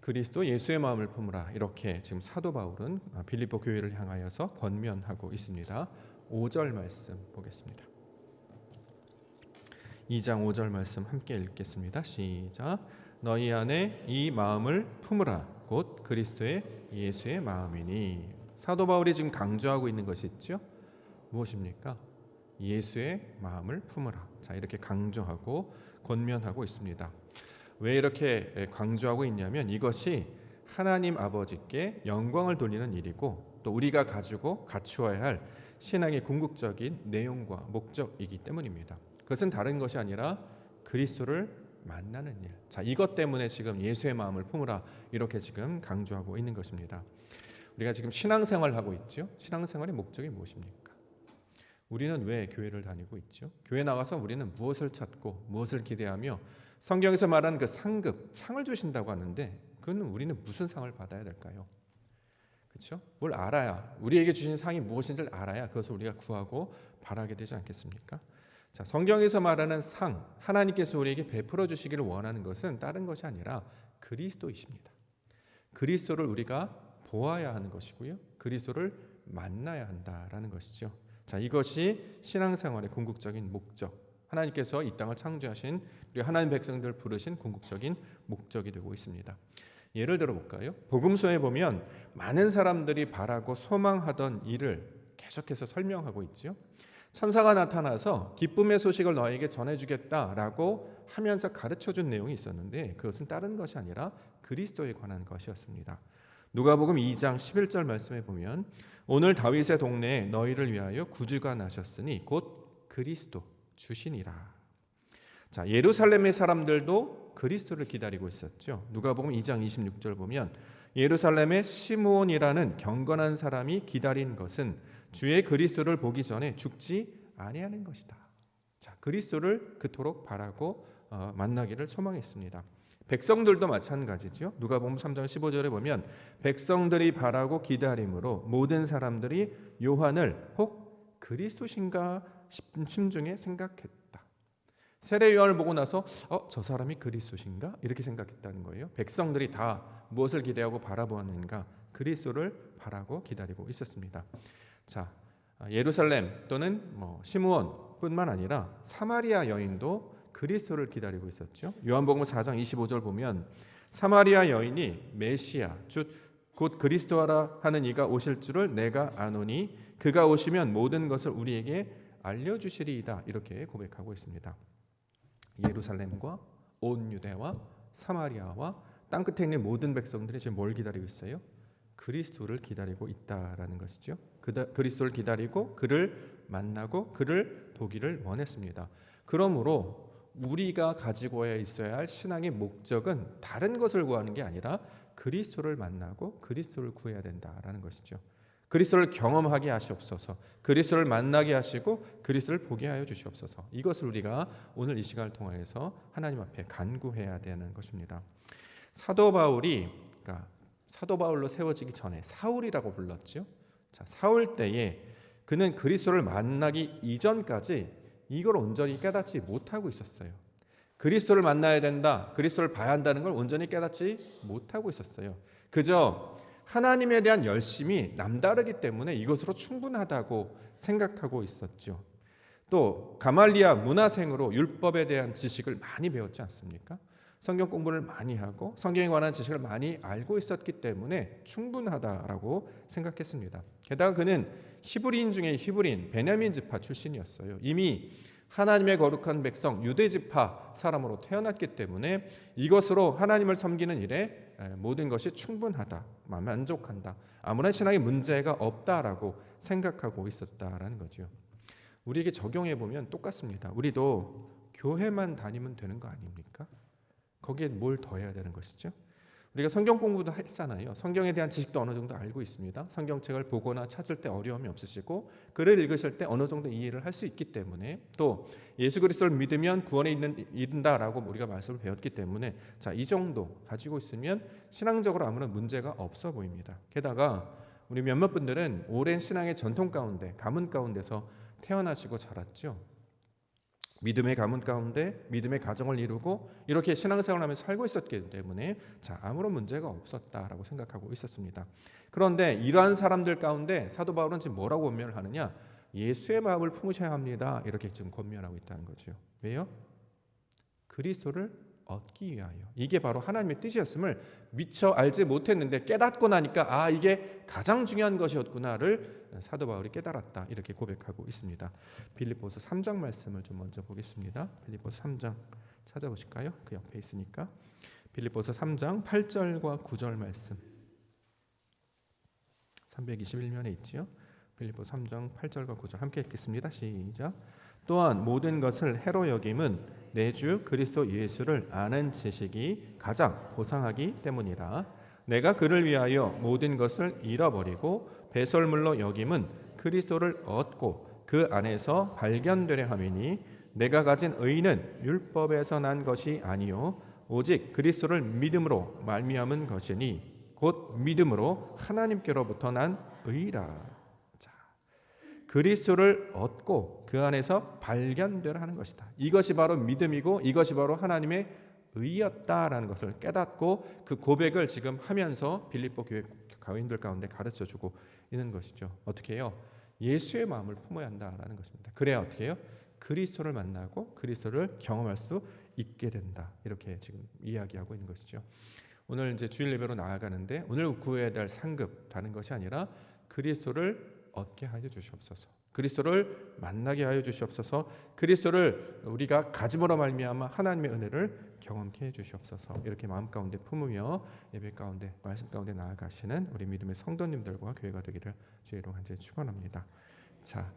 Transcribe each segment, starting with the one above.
그리스도 예수의 마음을 품으라. 이렇게 지금 사도 바울은 빌립보 교회를 향하여서 권면하고 있습니다. 5절 말씀 보겠습니다. 2장 5절 말씀 함께 읽겠습니다. 시작. 너희 안에 이 마음을 품으라. 곧 그리스도의 예수의 마음이니. 사도 바울이 지금 강조하고 있는 것이 있죠. 무엇입니까? 예수의 마음을 품으라. 자, 이렇게 강조하고 권면하고 있습니다. 왜 이렇게 강조하고 있냐면 이것이 하나님 아버지께 영광을 돌리는 일이고 또 우리가 가지고 갖추어야 할 신앙의 궁극적인 내용과 목적이기 때문입니다. 그것은 다른 것이 아니라 그리스도를 만나는 일. 자, 이것 때문에 지금 예수의 마음을 품으라 이렇게 지금 강조하고 있는 것입니다. 우리가 지금 신앙생활을 하고 있죠. 신앙생활의 목적이 무엇입니까? 우리는 왜 교회를 다니고 있죠? 교회 나가서 우리는 무엇을 찾고 무엇을 기대하며 성경에서 말하는 그 상급, 상을 주신다고 하는데 그건 우리는 무슨 상을 받아야 될까요? 그렇죠? 뭘 알아야, 우리에게 주신 상이 무엇인지를 알아야 그것을 우리가 구하고 바라게 되지 않겠습니까? 자, 성경에서 말하는 상, 하나님께서 우리에게 베풀어 주시기를 원하는 것은 다른 것이 아니라 그리스도이십니다. 그리스도를 우리가 보아야 하는 것이고요. 그리스도를 만나야 한다라는 것이죠. 자, 이것이 신앙생활의 궁극적인 목적, 하나님께서 이 땅을 창조하신 우리 하나님 백성들을 부르신 궁극적인 목적이 되고 있습니다. 예를 들어 볼까요? 복음서에 보면 많은 사람들이 바라고 소망하던 일을 계속해서 설명하고 있죠. 천사가 나타나서 기쁨의 소식을 너에게 전해주겠다라고 하면서 가르쳐준 내용이 있었는데 그것은 다른 것이 아니라 그리스도에 관한 것이었습니다. 누가복음 2장 11절 말씀에 보면 오늘 다윗의 동네에 너희를 위하여 구주가 나셨으니 곧 그리스도 주시니라. 자, 예루살렘의 사람들도 그리스도를 기다리고 있었죠. 누가복음 2장 26절 보면 예루살렘의 시므온이라는 경건한 사람이 기다린 것은 주의 그리스도를 보기 전에 죽지 아니하는 것이다. 자, 그리스도를 그토록 바라고 만나기를 소망했습니다. 백성들도 마찬가지죠. 누가복음 3장 15절에 보면 백성들이 바라고 기다림으로 모든 사람들이 요한을 혹 그리스도신가 싶은 심중에 생각했다. 세례 요한을 보고 나서 저 사람이 그리스도신가? 이렇게 생각했다는 거예요. 백성들이 다 무엇을 기대하고 바라보았는가? 그리스도를 바라고 기다리고 있었습니다. 자, 예루살렘 또는 시므온뿐만 아니라 사마리아 여인도 그리스도를 기다리고 있었죠. 요한복음 4장 25절 보면 사마리아 여인이 메시아 곧 그리스도라 하는 이가 오실 줄을 내가 아노니 그가 오시면 모든 것을 우리에게 알려주시리이다. 이렇게 고백하고 있습니다. 예루살렘과 온 유대와 사마리아와 땅끝에 있는 모든 백성들이 지금 뭘 기다리고 있어요? 그리스도를 기다리고 있다라는 것이죠. 그리스도를 기다리고 그를 만나고 그를 보기를 원했습니다. 그러므로 우리가 가지고 있어야 할 신앙의 목적은 다른 것을 구하는 게 아니라 그리스도를 만나고 그리스도를 구해야 된다라는 것이죠. 그리스도를 경험하게 하시옵소서. 그리스도를 만나게 하시고 그리스도를 보게 하여 주시옵소서. 이것을 우리가 오늘 이 시간을 통해서 하나님 앞에 간구해야 되는 것입니다. 사도 바울로 세워지기 전에 사울이라고 불렀죠. 자, 사울 때에 그는 그리스도를 만나기 이전까지 이걸 온전히 깨닫지 못하고 있었어요. 그리스도를 만나야 된다, 그리스도를 봐야 한다는 걸 온전히 깨닫지 못하고 있었어요. 그저 하나님에 대한 열심이 남다르기 때문에 이것으로 충분하다고 생각하고 있었죠. 또 가말리아 문화생으로 율법에 대한 지식을 많이 배웠지 않습니까? 성경 공부를 많이 하고 성경에 관한 지식을 많이 알고 있었기 때문에 충분하다라고 생각했습니다. 게다가 그는 히브리인 중에 히브리인 베냐민 지파 출신이었어요. 이미 하나님의 거룩한 백성 유대 지파 사람으로 태어났기 때문에 이것으로 하나님을 섬기는 일에 모든 것이 충분하다, 만족한다, 아무런 신앙에 문제가 없다라고 생각하고 있었다라는 거죠. 우리에게 적용해 보면 똑같습니다. 우리도 교회만 다니면 되는 거 아닙니까? 거기에 뭘 더 해야 되는 것이죠? 우리가 성경 공부도 했잖아요. 성경에 대한 지식도 어느 정도 알고 있습니다. 성경책을 보거나 찾을 때 어려움이 없으시고 글을 읽으실 때 어느 정도 이해를 할 수 있기 때문에 또 예수 그리스도를 믿으면 구원에 이른다라고 우리가 말씀을 배웠기 때문에 자, 이 정도 가지고 있으면 신앙적으로 아무런 문제가 없어 보입니다. 게다가 우리 몇몇 분들은 오랜 신앙의 전통 가운데 가문 가운데서 태어나시고 자랐죠. 믿음의 가문 가운데 믿음의 가정을 이루고 이렇게 신앙생활을 하면서 살고 있었기 때문에 자, 아무런 문제가 없었다라고 생각하고 있었습니다. 그런데 이러한 사람들 가운데 사도 바울은 지금 뭐라고 권면을 하느냐? 예수의 마음을 품으셔야 합니다. 이렇게 지금 권면하고 있다는 거죠. 왜요? 그리스도를 얻기 위하여. 이게 바로 하나님의 뜻이었음을 미처 알지 못했는데 깨닫고 나니까 이게 가장 중요한 것이었구나를 사도 바울이 깨달았다. 이렇게 고백하고 있습니다. 빌립보서 3장 말씀을 좀 먼저 보겠습니다. 빌립보서 3장 찾아보실까요? 그 옆에 있으니까. 빌립보서 3장 8절과 9절 말씀. 321면에 있지요. 빌립보 3장 8절과 9절 함께 읽겠습니다. 시작. 또한 모든 것을 해로 여김은 내 주 그리스도 예수를 아는 지식이 가장 보상하기 때문이라. 내가 그를 위하여 모든 것을 잃어버리고 배설물로 여김은 그리스도를 얻고 그 안에서 발견되려 함이니 내가 가진 의는 율법에서 난 것이 아니요 오직 그리스도를 믿음으로 말미암은 것이니 곧 믿음으로 하나님께로부터 난 의라. 그리스도를 얻고 그 안에서 발견되라 하는 것이다. 이것이 바로 믿음이고 이것이 바로 하나님의 의였다라는 것을 깨닫고 그 고백을 지금 하면서 빌립보 교회 교인들 가운데 가르쳐주고 있는 것이죠. 어떻게 해요? 예수의 마음을 품어야 한다라는 것입니다. 그래야 어떻게 해요? 그리스도를 만나고 그리스도를 경험할 수 있게 된다. 이렇게 지금 이야기하고 있는 것이죠. 오늘 이제 주일 예배로 나아가는데 오늘 구해야 될 상급 다른 것이 아니라 그리스도를 얻게 하여 주시옵소서. 그리스도를 만나게 하여 주시옵소서. 그리스도를 우리가 가짐으로 말미암아 하나님의 은혜를 경험케 해 주시옵소서. 이렇게 마음 가운데 품으며 예배 가운데 말씀 가운데 나아가시는 우리 믿음의 성도님들과 교회가 되기를 주의 이름 간절히 축원합니다. 자,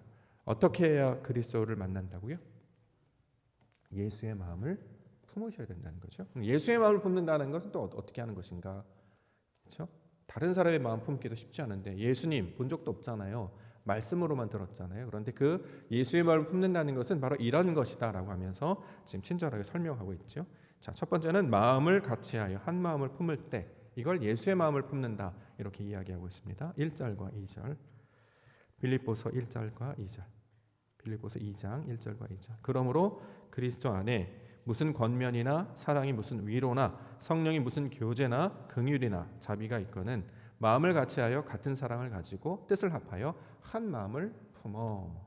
어떻게 해야 그리스도를 만난다고요? 예수의 마음을 품으셔야 된다는 거죠. 예수의 마음을 품는다는 것은 또 어떻게 하는 것인가? 그렇죠? 다른 사람의 마음 품기도 쉽지 않은데 예수님 본 적도 없잖아요. 말씀으로만 들었잖아요. 그런데 그 예수의 마음을 품는다는 것은 바로 이런 것이다라고 하면서 지금 친절하게 설명하고 있죠. 자, 첫 번째는 마음을 같이하여 한 마음을 품을 때 이걸 예수의 마음을 품는다 이렇게 이야기하고 있습니다. 1절과 2절 빌립보서 1절과 2절 빌립보서 2장 1절과 2절 그러므로 그리스도 안에 무슨 권면이나 사랑이 무슨 위로나 성령이 무슨 교제나 긍휼이나 자비가 있거는 마음을 같이하여 같은 사랑을 가지고 뜻을 합하여 한 마음을 품어.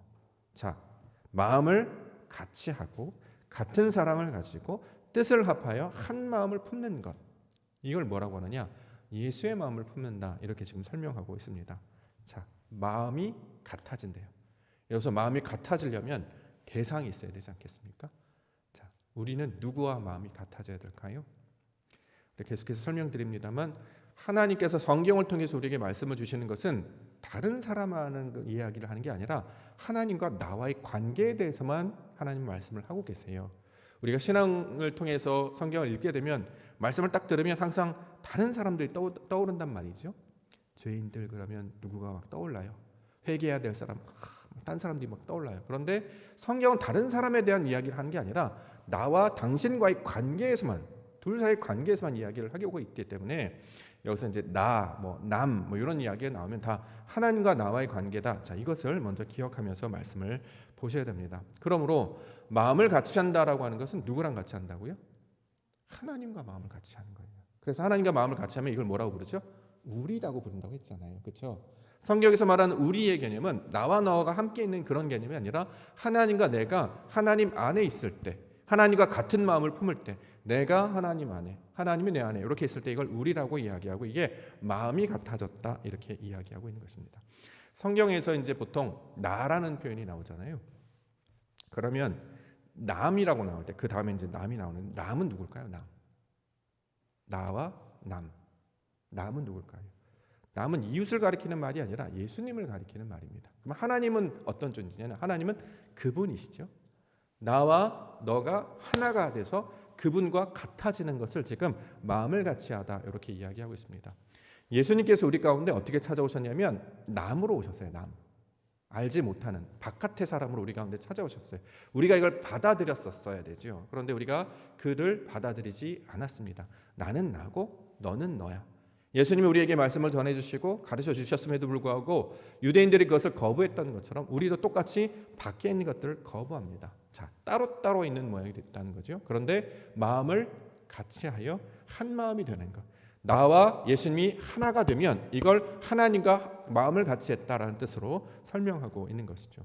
자, 마음을 같이하고 같은 사랑을 가지고 뜻을 합하여 한 마음을 품는 것. 이걸 뭐라고 하느냐? 예수의 마음을 품는다. 이렇게 지금 설명하고 있습니다. 자, 마음이 같아진대요. 여기서 마음이 같아지려면 대상이 있어야 되지 않겠습니까? 우리는 누구와 마음이 같아져야 될까요? 계속해서 설명드립니다만 하나님께서 성경을 통해서 우리에게 말씀을 주시는 것은 다른 사람하는 이야기를 하는 게 아니라 하나님과 나와의 관계에 대해서만 하나님 말씀을 하고 계세요. 우리가 신앙을 통해서 성경을 읽게 되면 말씀을 딱 들으면 항상 다른 사람들이 떠오른단 말이죠. 죄인들 그러면 누구가 막 떠올라요. 회개해야 될 사람, 딴 사람들이 막 떠올라요. 그런데 성경은 다른 사람에 대한 이야기를 하는 게 아니라 나와 당신과의 관계에서만 둘 사이의 관계에서만 이야기를 하고 있기 때문에 여기서 이제 남 이런 이야기가 나오면 다 하나님과 나와의 관계다. 자, 이것을 먼저 기억하면서 말씀을 보셔야 됩니다. 그러므로 마음을 같이 한다라고 하는 것은 누구랑 같이 한다고요? 하나님과 마음을 같이 하는 거예요. 그래서 하나님과 마음을 같이 하면 이걸 뭐라고 부르죠? 우리라고 부른다고 했잖아요. 그렇죠? 성경에서 말하는 우리의 개념은 나와 너가 함께 있는 그런 개념이 아니라 하나님과 내가 하나님 안에 있을 때 하나님과 같은 마음을 품을 때 내가 하나님 안에 하나님이 내 안에 이렇게 있을 때 이걸 우리라고 이야기하고 이게 마음이 같아졌다 이렇게 이야기하고 있는 것입니다. 성경에서 이제 보통 나라는 표현이 나오잖아요. 그러면 남이라고 나올 때 그 다음에 이제 남이 나오는 남은 누굴까요? 나와 남은 누굴까요? 남은 이웃을 가리키는 말이 아니라 예수님을 가리키는 말입니다. 그럼 하나님은 어떤 존재냐면 하나님은 그분이시죠. 나와 너가 하나가 돼서 그분과 같아지는 것을 지금 마음을 같이 하다 이렇게 이야기하고 있습니다. 예수님께서 우리 가운데 어떻게 찾아오셨냐면 남으로 오셨어요. 남. 알지 못하는 바깥의 사람으로 우리 가운데 찾아오셨어요. 우리가 이걸 받아들였었어야 되죠. 그런데 우리가 그를 받아들이지 않았습니다. 나는 나고 너는 너야. 예수님이 우리에게 말씀을 전해주시고 가르쳐 주셨음에도 불구하고 유대인들이 그것을 거부했던 것처럼 우리도 똑같이 밖에 있는 것들을 거부합니다. 자, 따로따로 있는 모양이 됐다는 거죠. 그런데 마음을 같이 하여 한 마음이 되는 것. 나와 예수님이 하나가 되면 이걸 하나님과 마음을 같이 했다라는 뜻으로 설명하고 있는 것이죠.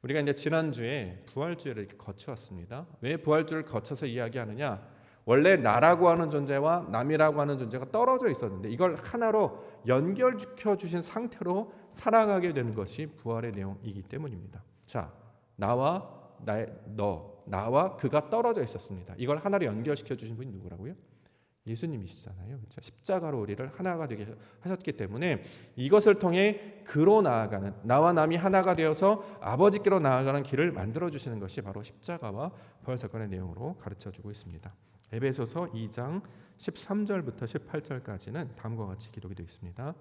우리가 이제 지난주에 부활주의를 이렇게 거쳐왔습니다. 왜 부활주의를 거쳐서 이야기하느냐? 원래 나라고 하는 존재와 남이라고 하는 존재가 떨어져 있었는데 이걸 하나로 연결시켜 주신 상태로 살아가게 되는 것이 부활의 내용이기 때문입니다. 자, 나와 그가 떨어져 있었습니다. 이걸 하나로 연결시켜 주신 분이 누구라고요? 예수님이시잖아요. 그렇죠? 십자가로 우리를 하나가 되게 하셨기 때문에 이것을 통해 그로 나아가는, 나와 남이 하나가 되어서 아버지께로 나아가는 길을 만들어 주시는 것이 바로 십자가와 부활 사건의 내용으로 가르쳐 주고 있습니다. 에베소서 2장 13절부터 18절까지는 다음과 같이 기록이 되어 있습니다.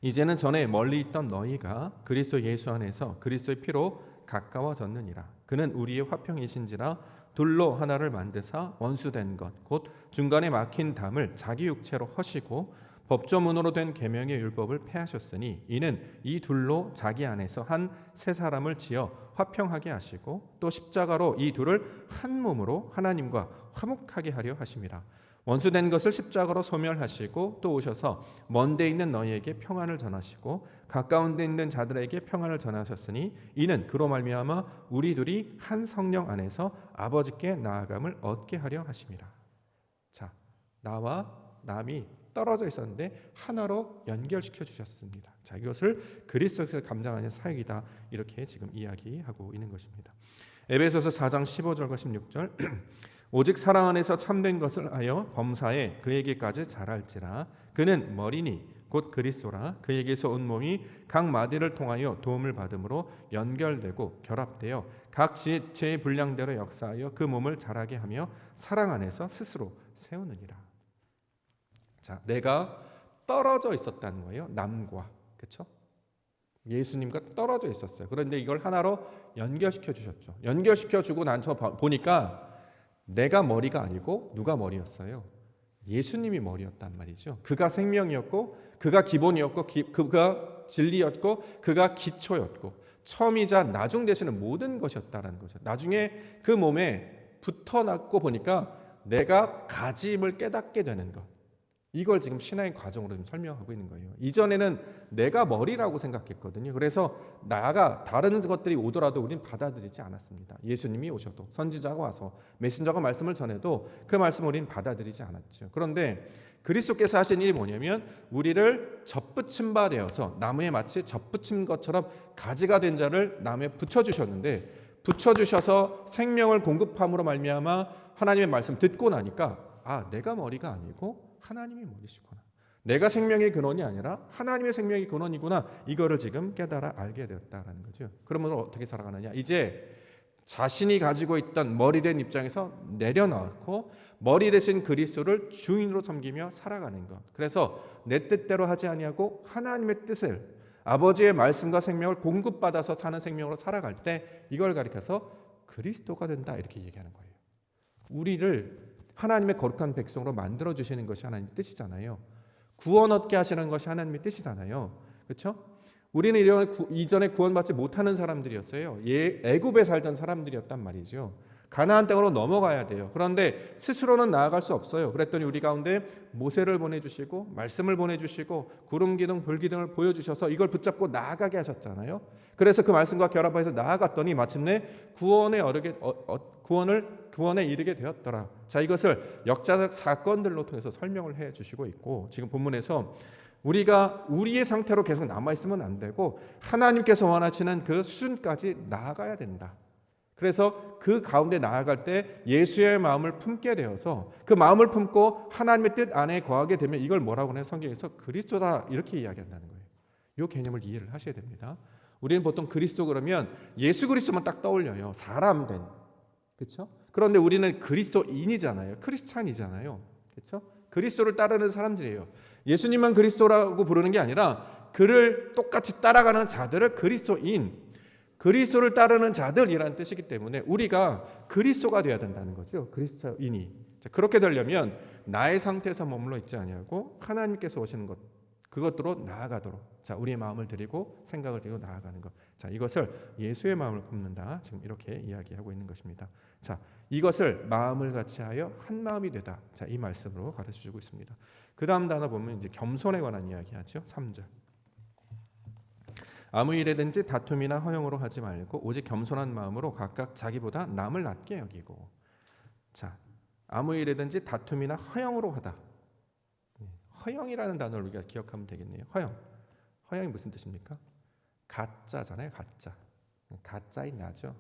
이제는 전에 멀리 있던 너희가 그리스도 예수 안에서 그리스도의 피로 가까워졌느니라. 그는 우리의 화평이신지라 둘로 하나를 만드사 원수된 것 곧 중간에 막힌 담을 자기 육체로 허시고 법조문으로 된 계명의 율법을 폐하셨으니 이는 이 둘로 자기 안에서 한 새 사람을 지어 화평하게 하시고 또 십자가로 이 둘을 한 몸으로 하나님과 화목하게 하려 하심이라. 원수된 것을 십자가로 소멸하시고 또 오셔서 먼 데 있는 너희에게 평안을 전하시고 가까운 데 있는 자들에게 평안을 전하셨으니 이는 그로 말미암아 우리 둘이 한 성령 안에서 아버지께 나아감을 얻게 하려 하심이라. 자, 나와 남이 떨어져 있었는데 하나로 연결시켜 주셨습니다. 자, 이것을 그리스도께서 감당하는 사역이다, 이렇게 지금 이야기하고 있는 것입니다. 에베소서 4장 15절과 16절 오직 사랑 안에서 참된 것을 하여 범사에 그에게까지 자랄지라. 그는 머리니 곧 그리스도라. 그에게서 온 몸이 각 마디를 통하여 도움을 받음으로 연결되고 결합되어 각 지체의 분량대로 역사하여 그 몸을 자라게 하며 사랑 안에서 스스로 세우느니라. 자, 내가 떨어져 있었다는 거예요. 남과, 그렇죠? 예수님과 떨어져 있었어요. 그런데 이걸 하나로 연결시켜 주셨죠. 연결시켜 주고 나서 보니까 내가 머리가 아니고 누가 머리였어요? 예수님이 머리였단 말이죠. 그가 생명이었고 그가 기본이었고 그가 진리였고 그가 기초였고 처음이자 나중 되시는 모든 것이었다는 거죠. 나중에 그 몸에 붙어났고 보니까 내가 가짐을 깨닫게 되는 것, 이걸 지금 신앙의 과정으로 좀 설명하고 있는 거예요. 이전에는 내가 머리라고 생각했거든요. 그래서 나가 다른 것들이 오더라도 우리는 받아들이지 않았습니다. 예수님이 오셔도 선지자가 와서 메신저가 말씀을 전해도 그 말씀을 우리는 받아들이지 않았죠. 그런데 그리스도께서 하신 일이 뭐냐면 우리를 접붙임 바 되어서 나무에 마치 접붙인 것처럼 가지가 된 자를 나무에 붙여주셨는데, 붙여주셔서 생명을 공급함으로 말미암아 하나님의 말씀 듣고 나니까 내가 머리가 아니고 하나님이 머리시구나. 내가 생명의 근원이 아니라 하나님의 생명의 근원이구나. 이거를 지금 깨달아 알게 되었다라는 거죠. 그러면 어떻게 살아가느냐? 이제 자신이 가지고 있던 머리된 입장에서 내려놓고 머리 대신 그리스도를 주인으로 섬기며 살아가는 것. 그래서 내 뜻대로 하지 아니하고 하나님의 뜻을, 아버지의 말씀과 생명을 공급받아서 사는 생명으로 살아갈 때 이걸 가리켜서 그리스도가 된다, 이렇게 얘기하는 거예요. 우리를 하나님의 거룩한 백성으로 만들어 주시는 것이 하나님의 뜻이잖아요. 구원 얻게 하시는 것이 하나님의 뜻이잖아요. 그렇죠? 우리는 이전에 구원받지 못하는 사람들이었어요. 애굽에 살던 사람들이었단 말이죠. 가나안 땅으로 넘어가야 돼요. 그런데 스스로는 나아갈 수 없어요. 그랬더니 우리 가운데 모세를 보내주시고 말씀을 보내주시고 구름 기둥 불 기둥을 보여주셔서 이걸 붙잡고 나아가게 하셨잖아요. 그래서 그 말씀과 결합해서 나아갔더니 마침내 구원에 이르게 되었더라. 자, 이것을 역사적 사건들로 통해서 설명을 해주시고 있고, 지금 본문에서 우리가 우리의 상태로 계속 남아있으면 안 되고 하나님께서 원하시는 그 수준까지 나아가야 된다. 그래서 그 가운데 나아갈 때 예수의 마음을 품게 되어서 그 마음을 품고 하나님의 뜻 안에 거하게 되면 이걸 뭐라고 하나요? 성경에서 그리스도다, 이렇게 이야기한다는 거예요. 이 개념을 이해를 하셔야 됩니다. 우리는 보통 그리스도 그러면 예수 그리스도만 딱 떠올려요. 사람 된, 그렇죠? 그런데 우리는 그리스도인이잖아요. 크리스찬이잖아요. 그렇죠? 그리스도를 따르는 사람들이에요. 예수님만 그리스도라고 부르는 게 아니라 그를 똑같이 따라가는 자들을 그리스도인, 그리스도를 따르는 자들이라는 뜻이기 때문에 우리가 그리스도가 되어야 된다는 거죠. 그리스도인이. 자, 그렇게 되려면 나의 상태에서 머물러 있지 아니하고 하나님께서 오시는 것, 그것으로 나아가도록, 자, 우리의 마음을 드리고 생각을 드리고 나아가는 것, 자, 이것을 예수의 마음을 품는다, 지금 이렇게 이야기하고 있는 것입니다. 자, 이것을 마음을 같이 하여 한 마음이 되다, 자, 이 말씀으로 가르쳐주고 있습니다. 그 다음 단어 보면 이제 겸손에 관한 이야기하죠. 3절. 아무 일에든지 다툼이나 허영으로 하지 말고 오직 겸손한 마음으로 각각 자기보다 남을 낮게 여기고. 자, 아무 일에든지 다툼이나 허영으로 하다. 허영이라는 단어를 우리가 기억하면 되겠네요. 허영이 무슨 뜻입니까? 가짜잖아요. 가짜인 나죠.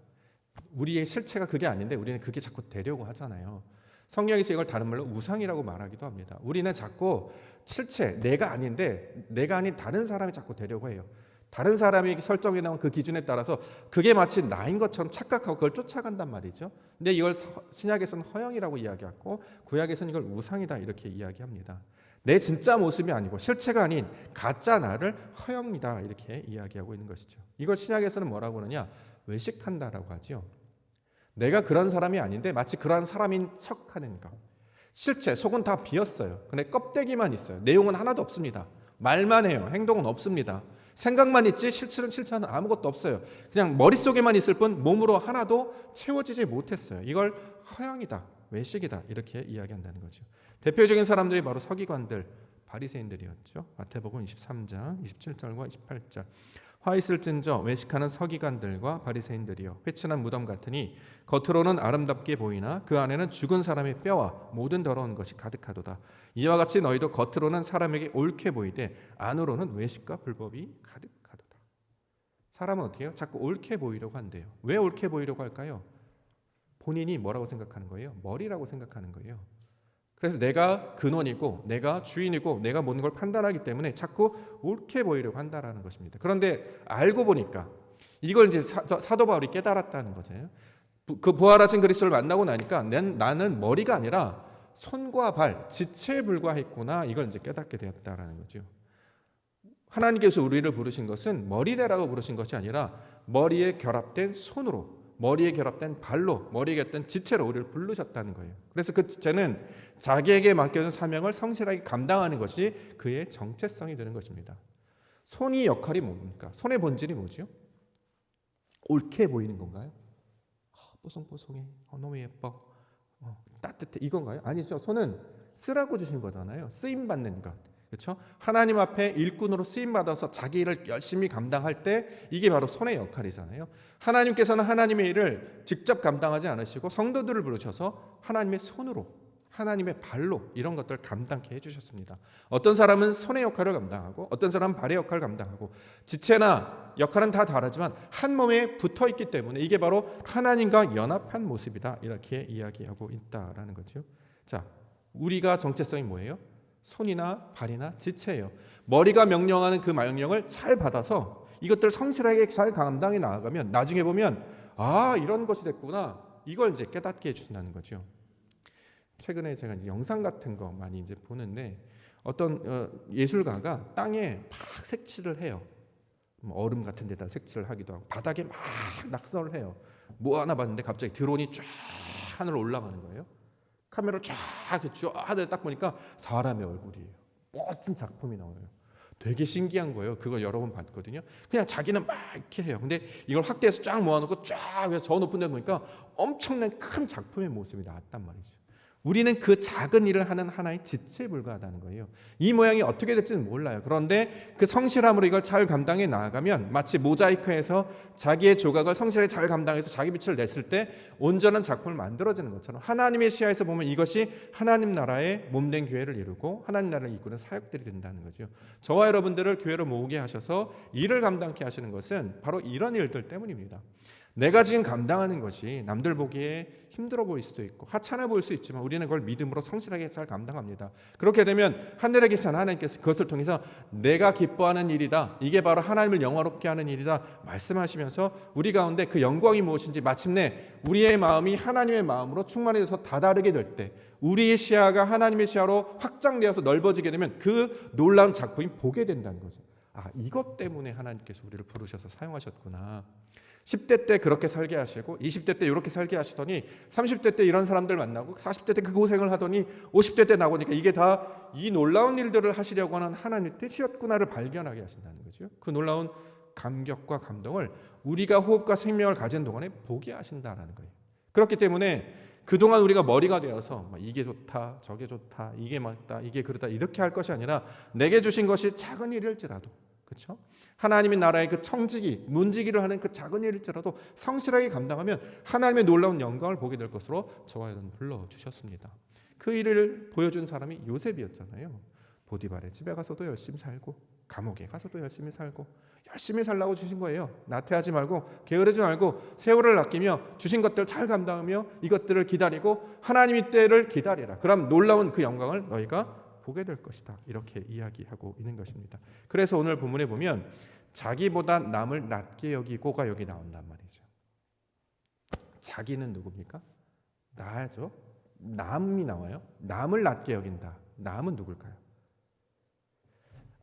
우리의 실체가 그게 아닌데 우리는 그게 자꾸 되려고 하잖아요. 성경에서 이걸 다른 말로 우상이라고 말하기도 합니다. 우리는 자꾸 실체, 내가 아닌데 내가 아닌 다른 사람이 자꾸 되려고 해요. 다른 사람이 설정해 놓은 그 기준에 따라서 그게 마치 나인 것처럼 착각하고 그걸 쫓아간단 말이죠. 근데 이걸 신약에서는 허영이라고 이야기하고 구약에서는 이걸 우상이다 이렇게 이야기합니다. 내 진짜 모습이 아니고 실체가 아닌 가짜 나를 허영이다 이렇게 이야기하고 있는 것이죠. 이걸 신약에서는 뭐라고 하느냐? 외식한다라고 하죠. 내가 그런 사람이 아닌데 마치 그런 사람인 척하는 것. 실체, 속은 다 비었어요. 근데 껍데기만 있어요. 내용은 하나도 없습니다. 말만 해요. 행동은 없습니다. 생각만 있지 실체는 아무것도 없어요. 그냥 머릿속에만 있을 뿐 몸으로 하나도 채워지지 못했어요. 이걸 허영이다, 외식이다 이렇게 이야기한다는 거죠. 대표적인 사람들이 바로 서기관들, 바리새인들이었죠. 마태복음 23장 27절과 28절. 화 있을진저 외식하는 서기관들과 바리새인들이여 회친한 무덤 같으니 겉으로는 아름답게 보이나 그 안에는 죽은 사람의 뼈와 모든 더러운 것이 가득하도다. 이와 같이 너희도 겉으로는 사람에게 옳게 보이되 안으로는 외식과 불법이 가득하도다. 사람은 어떻게 해요? 자꾸 옳게 보이려고 한대요. 왜 옳게 보이려고 할까요? 본인이 뭐라고 생각하는 거예요? 머리라고 생각하는 거예요. 그래서 내가 근원이고 내가 주인이고 내가 모든 걸 판단하기 때문에 자꾸 옳게 보이려고 한다라는 것입니다. 그런데 알고 보니까 이걸 이제 사도 바울이 깨달았다는 거죠. 그 부활하신 그리스도를 만나고 나니까 나는 머리가 아니라 손과 발, 지체에 불과했구나. 이걸 이제 깨닫게 되었다라는 거죠. 하나님께서 우리를 부르신 것은 머리대라고 부르신 것이 아니라 머리에 결합된 손으로, 머리에 결합된 발로, 머리에 결합된 지체로 우리를 부르셨다는 거예요. 그래서 그 지체는 자기에게 맡겨진 사명을 성실하게 감당하는 것이 그의 정체성이 되는 것입니다. 손이 역할이 뭡니까? 손의 본질이 뭐죠? 옳게 보이는 건가요? 뽀송뽀송해, 너무 예뻐, 따뜻해, 이건가요? 아니죠. 손은 쓰라고 주신 거잖아요. 쓰임 받는 것. 그렇죠? 하나님 앞에 일꾼으로 쓰임 받아서 자기 일을 열심히 감당할 때 이게 바로 손의 역할이잖아요. 하나님께서는 하나님의 일을 직접 감당하지 않으시고 성도들을 부르셔서 하나님의 손으로, 하나님의 발로 이런 것들을 감당케 해주셨습니다. 어떤 사람은 손의 역할을 감당하고 어떤 사람은 발의 역할을 감당하고 지체나 역할은 다 다르지만 한 몸에 붙어 있기 때문에 이게 바로 하나님과 연합한 모습이다 이렇게 이야기하고 있다라는 거죠. 자, 우리가 정체성이 뭐예요? 손이나 발이나 지체예요. 머리가 명령하는 그 명령을 잘 받아서 이것들 성실하게 잘 감당해 나아가면 나중에 보면 이런 것이 됐구나. 이걸 이제 깨닫게 해주신다는 거죠. 최근에 제가 이제 영상 같은 거 많이 이제 보는데 어떤 예술가가 땅에 막 색칠을 해요. 얼음 같은 데다 색칠을 하기도 하고 바닥에 막 낙서를 해요. 뭐 하나 봤는데 갑자기 드론이 쫙 하늘로 올라가는 거예요. 카메라를 쫙 하늘에 딱 보니까 사람의 얼굴이에요. 멋진 작품이 나와요. 되게 신기한 거예요. 그거 여러 번 봤거든요. 그냥 자기는 막 이렇게 해요. 근데 이걸 확대해서 쫙 모아놓고 쫙 저 높은 데 보니까 엄청난 큰 작품의 모습이 나왔단 말이죠. 우리는 그 작은 일을 하는 하나의 지체에 불과하다는 거예요. 이 모양이 어떻게 될지는 몰라요. 그런데 그 성실함으로 이걸 잘 감당해 나아가면 마치 모자이크해서 자기의 조각을 성실하게 잘 감당해서 자기 빛을 냈을 때 온전한 작품을 만들어지는 것처럼 하나님의 시야에서 보면 이것이 하나님 나라의 몸된 교회를 이루고 하나님 나라를 이끄는 사역들이 된다는 거죠. 저와 여러분들을 교회로 모으게 하셔서 일을 감당케 하시는 것은 바로 이런 일들 때문입니다. 내가 지금 감당하는 것이 남들 보기에 힘들어 보일 수도 있고 하찮아 보일 수 있지만 우리는 그걸 믿음으로 성실하게 잘 감당합니다. 그렇게 되면 하늘에 계신 하나님께서 그것을 통해서 내가 기뻐하는 일이다, 이게 바로 하나님을 영화롭게 하는 일이다 말씀하시면서 우리 가운데 그 영광이 무엇인지 마침내 우리의 마음이 하나님의 마음으로 충만해져서 다다르게 될 때 우리의 시야가 하나님의 시야로 확장되어서 넓어지게 되면 그 놀라운 작품이 보게 된다는 거죠. 이것 때문에 하나님께서 우리를 부르셔서 사용하셨구나. 10대 때 그렇게 살게 하시고 20대 때 이렇게 살게 하시더니 30대 때 이런 사람들 만나고 40대 때 그 고생을 하더니 50대 때 나오니까 이게 다 이 놀라운 일들을 하시려고 하는 하나님의 뜻이었구나를 발견하게 하신다는 거죠. 그 놀라운 감격과 감동을 우리가 호흡과 생명을 가진 동안에 보게 하신다는 거예요. 그렇기 때문에 그동안 우리가 머리가 되어서 이게 좋다 저게 좋다 이게 맞다 이게 그렇다 이렇게 할 것이 아니라 내게 주신 것이 작은 일일지라도, 그렇죠? 하나님의 나라의 그 청지기 문지기를 하는 그 작은 일일지라도 성실하게 감당하면 하나님의 놀라운 영광을 보게 될 것으로 저와 여러분 불러주셨습니다. 그 일을 보여준 사람이 요셉이었잖아요. 보디발의 집에 가서도 열심히 살고 감옥에 가서도 열심히 살고 열심히 살라고 주신 거예요. 나태하지 말고 게으르지 말고 세월을 아끼며 주신 것들 잘 감당하며 이것들을 기다리고 하나님의 때를 기다리라. 그럼 놀라운 그 영광을 너희가 보게 될 것이다. 이렇게 이야기하고 있는 것입니다. 그래서 오늘 본문에 보면 자기보다 남을 낮게 여기고가 여기 나온단 말이죠. 자기는 누굽니까? 나죠. 남이 나와요. 남을 낮게 여긴다. 남은 누굴까요?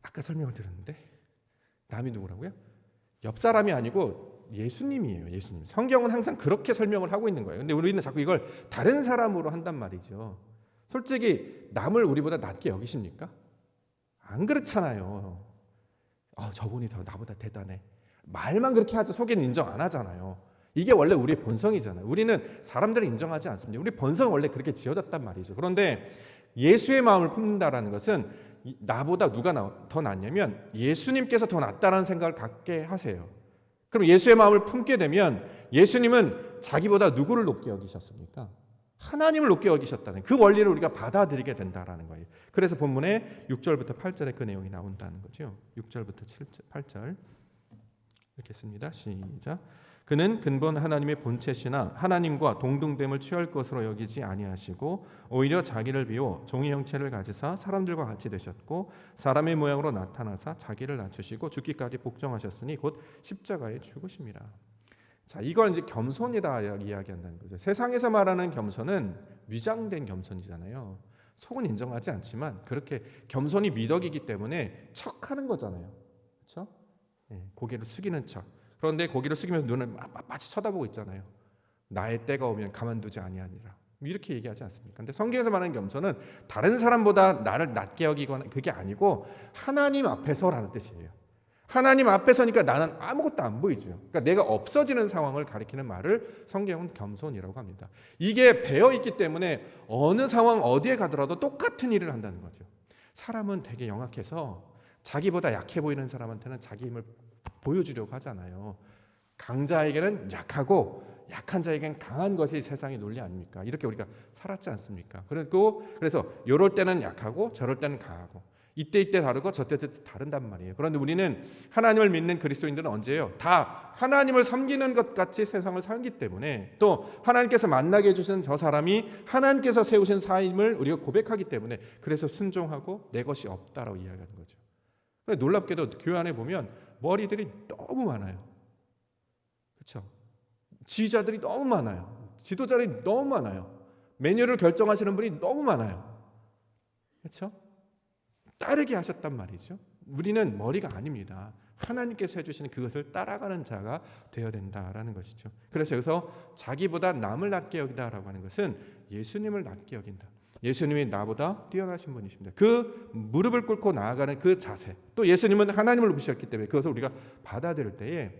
아까 설명을 드렸는데 남이 누구라고요? 옆 사람이 아니고 예수님이에요. 예수님. 성경은 항상 그렇게 설명을 하고 있는 거예요. 근데 우리는 자꾸 이걸 다른 사람으로 한단 말이죠. 솔직히 남을 우리보다 낮게 여기십니까? 안 그렇잖아요. 저분이 더 나보다 대단해. 말만 그렇게 하죠. 속에는 인정 안 하잖아요. 이게 원래 우리의 본성이잖아요. 우리는 사람들을 인정하지 않습니다. 우리 본성은 원래 그렇게 지어졌단 말이죠. 그런데 예수의 마음을 품는다라는 것은 나보다 누가 더 낫냐면 예수님께서 더 낫다라는 생각을 갖게 하세요. 그럼 예수의 마음을 품게 되면 예수님은 자기보다 누구를 높게 여기셨습니까? 하나님을 높게 여기셨다는 그 원리를 우리가 받아들이게 된다라는 거예요. 그래서 본문에 6절부터 8절에 그 내용이 나온다는 거죠. 6절부터 8절 읽겠습니다. 시작. 그는 근본 하나님의 본체시나 하나님과 동등됨을 취할 것으로 여기지 아니하시고 오히려 자기를 비워 종의 형체를 가지사 사람들과 같이 되셨고 사람의 모양으로 나타나사 자기를 낮추시고 죽기까지 복종하셨으니 곧 십자가에 죽으심이라. 자, 이걸 이제 겸손이다 이야기한다는 거죠. 세상에서 말하는 겸손은 위장된 겸손이잖아요. 속은 인정하지 않지만 그렇게 겸손이 미덕이기 때문에 척하는 거잖아요. 그렇죠? 고개를 숙이는 척. 그런데 고개를 숙이면서 눈을 마치 쳐다보고 있잖아요. 나의 때가 오면 가만두지 아니하니라. 이렇게 얘기하지 않습니까? 근데 성경에서 말하는 겸손은 다른 사람보다 나를 낮게 여기거나 그게 아니고 하나님 앞에서라는 뜻이에요. 하나님 앞에서니까 나는 아무것도 안 보이죠. 그러니까 내가 없어지는 상황을 가리키는 말을 성경은 겸손이라고 합니다. 이게 배어 있기 때문에 어느 상황 어디에 가더라도 똑같은 일을 한다는 거죠. 사람은 되게 영악해서 자기보다 약해 보이는 사람한테는 자기 힘을 보여주려고 하잖아요. 강자에게는 약하고 약한 자에게는 강한 것이 세상의 논리 아닙니까? 이렇게 우리가 살았지 않습니까? 그래서 이럴 때는 약하고 저럴 때는 강하고 이때 다르고 저때 다른단 말이에요. 그런데 우리는 하나님을 믿는 그리스도인들은 언제예요? 다 하나님을 섬기는 것 같이 세상을 살기 때문에 또 하나님께서 만나게 해주신 저 사람이 하나님께서 세우신 삶을 우리가 고백하기 때문에 그래서 순종하고 내 것이 없다라고 이야기하는 거죠. 놀랍게도 교회 안에 보면 머리들이 너무 많아요. 그렇죠? 지휘자들이 너무 많아요. 지도자들이 너무 많아요. 메뉴를 결정하시는 분이 너무 많아요. 그렇죠? 따르게 하셨단 말이죠. 우리는 머리가 아닙니다. 하나님께서 해주시는 그것을 따라가는 자가 되어야 된다라는 것이죠. 그래서 여기서 자기보다 남을 낮게 여기다라고 하는 것은 예수님을 낮게 여긴다. 예수님이 나보다 뛰어나신 분이십니다. 그 무릎을 꿇고 나아가는 그 자세, 또 예수님은 하나님을 높이셨기 때문에 그것을 우리가 받아들일 때에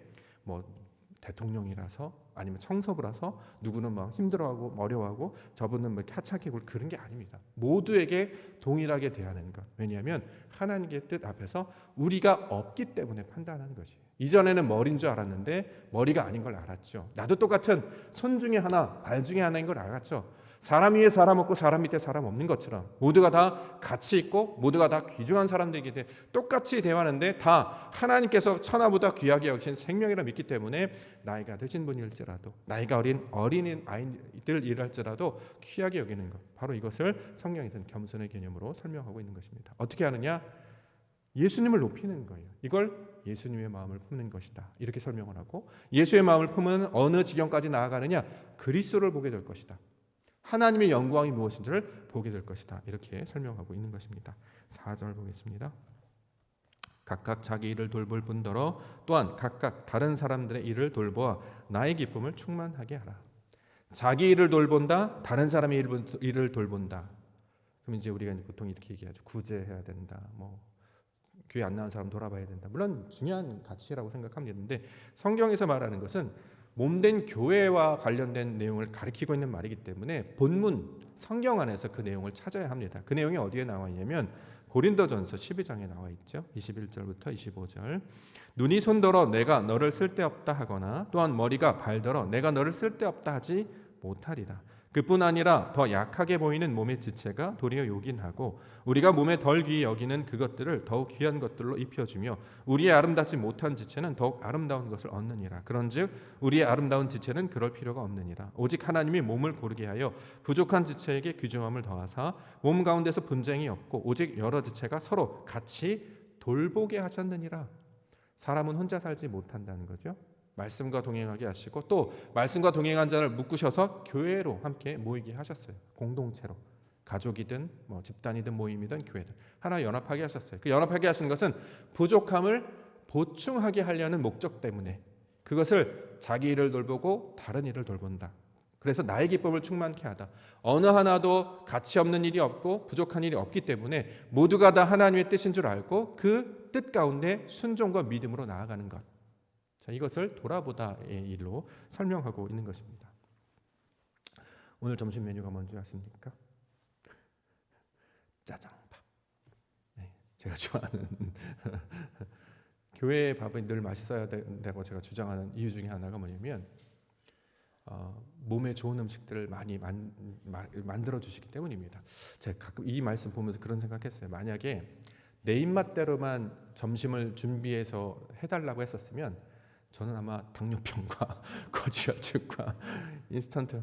대통령이라서 아니면 청서부라서 누구는 막 힘들어하고 어려워하고 저분은 뭐 하찮게 굴 그런 게 아닙니다. 모두에게 동일하게 대하는 것. 왜냐하면 하나님의 뜻 앞에서 우리가 없기 때문에 판단하는 것이에요. 이전에는 머리인 줄 알았는데 머리가 아닌 걸 알았죠. 나도 똑같은 손 중에 하나, 발 중에 하나인 걸 알았죠. 사람 위에 사람 없고 사람 밑에 사람 없는 것처럼 모두가 다 가치 있고 모두가 다 귀중한 사람들이기 때문에 똑같이 대하는데 다 하나님께서 천하보다 귀하게 여기신 생명이라 믿기 때문에 나이가 드신 분일지라도 나이가 어린 아이들 일할지라도 귀하게 여기는 것, 바로 이것을 성경에서는 겸손의 개념으로 설명하고 있는 것입니다. 어떻게 하느냐? 예수님을 높이는 거예요. 이걸 예수님의 마음을 품는 것이다. 이렇게 설명을 하고 예수의 마음을 품으면 어느 지경까지 나아가느냐? 그리스도를 보게 될 것이다. 하나님의 영광이 무엇인지를 보게 될 것이다. 이렇게 설명하고 있는 것입니다. 4절 보겠습니다. 각각 자기 일을 돌볼 뿐더러 또한 각각 다른 사람들의 일을 돌보아 나의 기쁨을 충만하게 하라. 자기 일을 돌본다, 다른 사람의 일을 돌본다. 그럼 이제 우리가 보통 이렇게 얘기하죠. 구제해야 된다. 뭐 교회 안 나온 사람 돌아봐야 된다. 물론 중요한 가치라고 생각합니다. 근데 성경에서 말하는 것은 몸된 교회와 관련된 내용을 가리키고 있는 말이기 때문에 본문 성경 안에서 그 내용을 찾아야 합니다. 그 내용이 어디에 나와 있냐면 고린도전서 12장에 나와 있죠. 21절부터 25절. 눈이 손더러 내가 너를 쓸데없다 하거나 또한 머리가 발더러 내가 너를 쓸데없다 하지 못하리라. 그뿐 아니라 더 약하게 보이는 몸의 지체가 도리어 요긴하고 우리가 몸에 덜 귀히 여기는 그것들을 더욱 귀한 것들로 입혀주며 우리의 아름답지 못한 지체는 더욱 아름다운 것을 얻느니라. 그런즉 우리의 아름다운 지체는 그럴 필요가 없느니라. 오직 하나님이 몸을 고르게 하여 부족한 지체에게 귀중함을 더하사 몸 가운데서 분쟁이 없고 오직 여러 지체가 서로 같이 돌보게 하셨느니라. 사람은 혼자 살지 못한다는 거죠. 말씀과 동행하게 하시고 또 말씀과 동행한 자를 묶으셔서 교회로 함께 모이게 하셨어요. 공동체로 가족이든 뭐 집단이든 모임이든 교회든 하나 연합하게 하셨어요. 그 연합하게 하신 것은 부족함을 보충하게 하려는 목적 때문에 그것을 자기 일을 돌보고 다른 일을 돌본다. 그래서 나의 기쁨을 충만케 하다. 어느 하나도 가치 없는 일이 없고 부족한 일이 없기 때문에 모두가 다 하나님의 뜻인 줄 알고 그 뜻 가운데 순종과 믿음으로 나아가는 것. 자, 이것을 돌아보다의 일로 설명하고 있는 것입니다. 오늘 점심 메뉴가 뭔지 아십니까? 짜장밥. 네, 제가 좋아하는 교회 밥은 늘 맛있어야 된다고 제가 주장하는 이유 중에 하나가 뭐냐면 몸에 좋은 음식들을 많이 만들어 주시기 때문입니다. 제가 가끔 이 말씀 보면서 그런 생각했어요. 만약에 내 입맛대로만 점심을 준비해서 해달라고 했었으면 저는 아마 당뇨병과 거지혈증과 인스턴트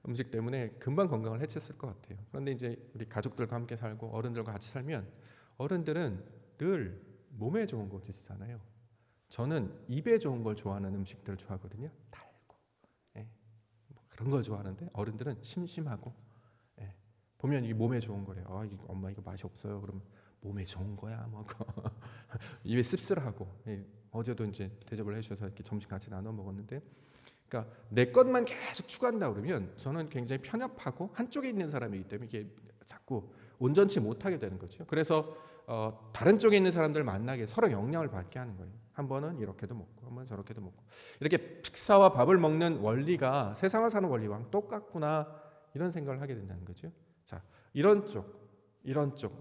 음식 때문에 금방 건강을 해쳤을 것 같아요. 그런데 이제 우리 가족들과 함께 살고 어른들과 같이 살면 어른들은 늘 몸에 좋은 거 드시잖아요. 저는 입에 좋은 걸 좋아하는 음식들을 좋아하거든요. 달고 뭐 그런 걸 좋아하는데 어른들은 심심하고 보면 이게 몸에 좋은 거래요. 엄마 이거 맛이 없어요. 그러면 몸에 좋은 거야. 뭐 입에 씁쓸하고 어제도 이제 대접을 해주셔서 이렇게 점심 같이 나눠 먹었는데, 그러니까 내 것만 계속 추구한다 그러면 저는 굉장히 편협하고 한쪽에 있는 사람이기 때문에 이게 자꾸 온전치 못하게 되는 거죠. 그래서 다른 쪽에 있는 사람들 만나게 서로 영향을 받게 하는 거예요. 한 번은 이렇게도 먹고 한 번은 저렇게도 먹고 이렇게 식사와 밥을 먹는 원리가 세상을 사는 원리와 똑같구나 이런 생각을 하게 된다는 거죠. 자, 이런 쪽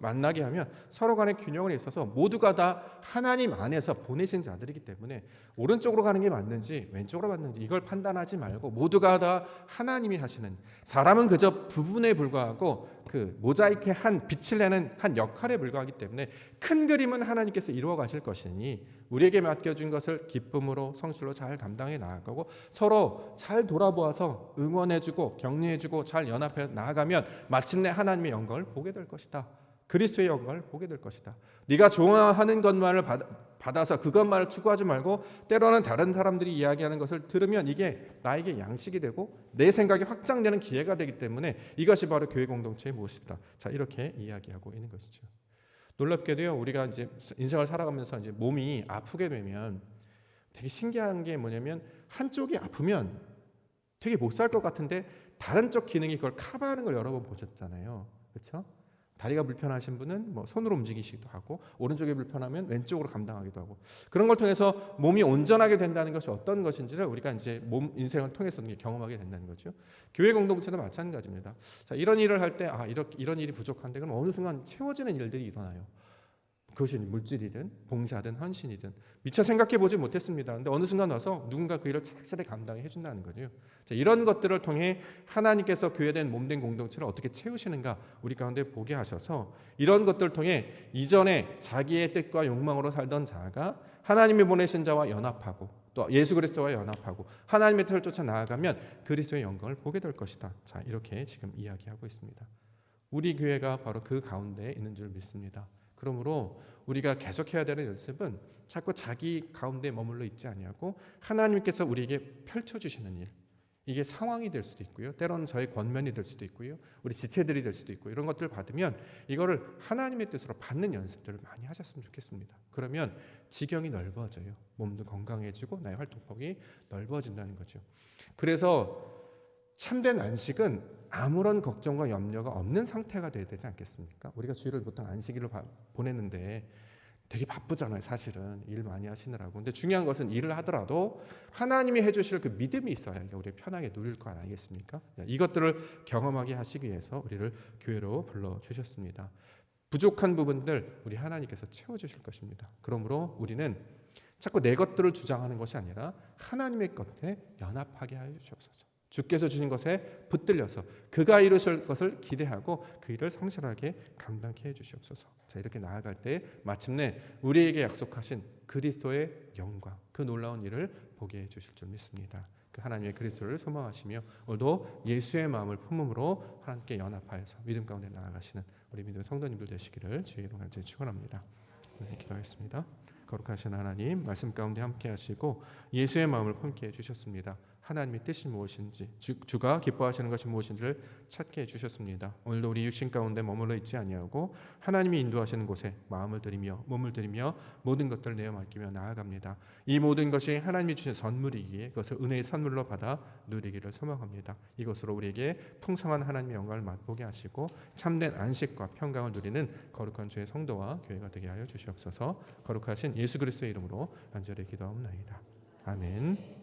만나게 하면 서로 간의 균형을 있어서 모두가 다 하나님 안에서 보내신 자들이기 때문에 오른쪽으로 가는 게 맞는지 왼쪽으로 맞는지 이걸 판단하지 말고 모두가 다 하나님이 하시는, 사람은 그저 부분에 불과하고 그 모자이크의 한 빛을 내는 한 역할에 불과하기 때문에 큰 그림은 하나님께서 이루어 가실 것이니 우리에게 맡겨준 것을 기쁨으로 성실로 잘 감당해 나아가고 서로 잘 돌아보아서 응원해주고 격려해주고 잘 연합해 나아가면 마침내 하나님의 영광을 보게 될 것이다. 그리스도의 영광을 보게 될 것이다. 네가 좋아하는 것만을 받아서 그것만을 추구하지 말고 때로는 다른 사람들이 이야기하는 것을 들으면 이게 나에게 양식이 되고 내 생각이 확장되는 기회가 되기 때문에 이것이 바로 교회 공동체의 모습이다. 자, 이렇게 이야기하고 있는 것이죠. 놀랍게도요, 우리가 이제 인생을 살아가면서 이제 몸이 아프게 되면 되게 신기한 게 뭐냐면 한쪽이 아프면 되게 못 살 것 같은데 다른 쪽 기능이 그걸 커버하는 걸 여러 번 보셨잖아요. 그렇죠? 다리가 불편하신 분은 뭐 손으로 움직이시기도 하고 오른쪽이 불편하면 왼쪽으로 감당하기도 하고 그런 걸 통해서 몸이 온전하게 된다는 것이 어떤 것인지를 우리가 이제 몸 인생을 통해서 경험하게 된다는 거죠. 교회 공동체도 마찬가지입니다. 자, 이런 일을 할 때 이런 일이 부족한데 그럼 어느 순간 채워지는 일들이 일어나요. 그것이 물질이든 봉사든 헌신이든 미처 생각해 보지 못했습니다. 근데 어느 순간 와서 누군가 그 일을 착실하게 감당해 준다는 거죠. 자, 이런 것들을 통해 하나님께서 교회된 몸된 공동체를 어떻게 채우시는가 우리 가운데 보게 하셔서 이런 것들을 통해 이전에 자기의 뜻과 욕망으로 살던 자가 하나님이 보내신 자와 연합하고 또 예수 그리스도와 연합하고 하나님의 뜻을 쫓아 나아가면 그리스도의 영광을 보게 될 것이다. 자, 이렇게 지금 이야기하고 있습니다. 우리 교회가 바로 그 가운데 있는 줄 믿습니다. 그러므로 우리가 계속해야 되는 연습은 자꾸 자기 가운데 머물러 있지 아니하고 하나님께서 우리에게 펼쳐주시는 일, 이게 상황이 될 수도 있고요. 때로는 저의 권면이 될 수도 있고요. 우리 지체들이 될 수도 있고 이런 것들을 받으면 이거를 하나님의 뜻으로 받는 연습들을 많이 하셨으면 좋겠습니다. 그러면 지경이 넓어져요. 몸도 건강해지고 나의 활동폭이 넓어진다는 거죠. 그래서 참된 안식은 아무런 걱정과 염려가 없는 상태가 돼야 되지 않겠습니까? 우리가 주일을 보통 안식일로 보내는데 되게 바쁘잖아요. 사실은 일 많이 하시느라고. 근데 중요한 것은 일을 하더라도 하나님이 해주실 그 믿음이 있어야 우리 편하게 누릴 거 아니겠습니까? 이것들을 경험하게 하시기 위해서 우리를 교회로 불러주셨습니다. 부족한 부분들 우리 하나님께서 채워주실 것입니다. 그러므로 우리는 자꾸 내 것들을 주장하는 것이 아니라 하나님의 것에 연합하게 하여 주시옵소서. 주께서 주신 것에 붙들려서 그가 이루실 것을 기대하고 그 일을 성실하게 감당케 해주시옵소서. 자, 이렇게 나아갈 때 마침내 우리에게 약속하신 그리스도의 영광, 그 놀라운 일을 보게 해주실 줄 믿습니다. 그 하나님의 그리스도를 소망하시며 오늘도 예수의 마음을 품음으로 하나님께 연합하여서 믿음 가운데 나아가시는 우리 믿음 성도님들 되시기를 주의 이름으로 간절히 축원합니다. 네, 기도하겠습니다. 거룩하신 하나님, 말씀 가운데 함께 하시고 예수의 마음을 품게 해주셨습니다. 하나님의 뜻이 무엇인지, 주가 기뻐하시는 것이 무엇인지를 찾게 해주셨습니다. 오늘도 우리 육신 가운데 머물러 있지 아니하고 하나님이 인도하시는 곳에 마음을 들이며 몸을 들이며 모든 것들을 내어 맡기며 나아갑니다. 이 모든 것이 하나님이 주신 선물이기에 그것을 은혜의 선물로 받아 누리기를 소망합니다. 이것으로 우리에게 풍성한 하나님의 영광을 맛보게 하시고 참된 안식과 평강을 누리는 거룩한 주의 성도와 교회가 되게 하여 주시옵소서. 거룩하신 예수 그리스도의 이름으로 간절히 기도하옵나이다. 아멘.